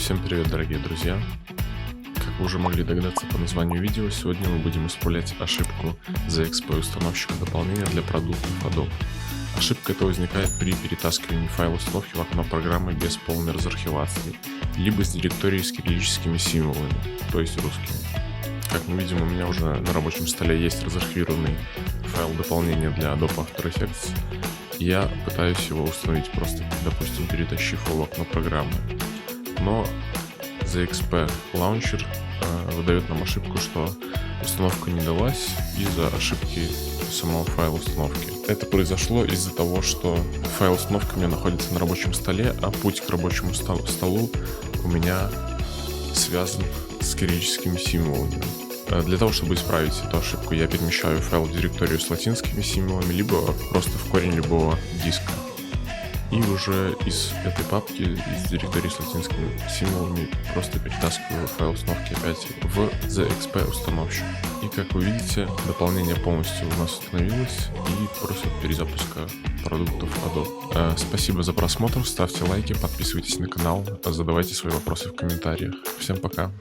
Всем привет, дорогие друзья! Как вы уже могли догадаться по названию видео, сегодня мы будем исправлять ошибку ZXP установщика дополнения для продуктов Adobe. Ошибка эта возникает при перетаскивании файла установки в окно программы без полной разархивации, либо с директории с кириллическими символами, то есть русскими. Как мы видим, у меня уже на рабочем столе есть разархивированный файл дополнения для Adobe After Effects. Я пытаюсь его установить, просто, допустим, перетащив его в окно программы. Но ZXP Launcher выдает нам ошибку, что установка не далась из-за ошибки самого файла установки. Это произошло из-за того, что файл установки у меня находится на рабочем столе, а путь к рабочему столу у меня связан с кириллическими символами. Для того, чтобы исправить эту ошибку, я перемещаю файл в директорию с латинскими символами, либо просто в корень любого диска. И уже из этой папки, из директории с латинскими символами, просто перетаскиваю файл установки опять в ZXP установщик. И как вы видите, дополнение полностью у нас установилось и просит перезапуска продуктов Adobe. Спасибо за просмотр, ставьте лайки, подписывайтесь на канал, задавайте свои вопросы в комментариях. Всем пока!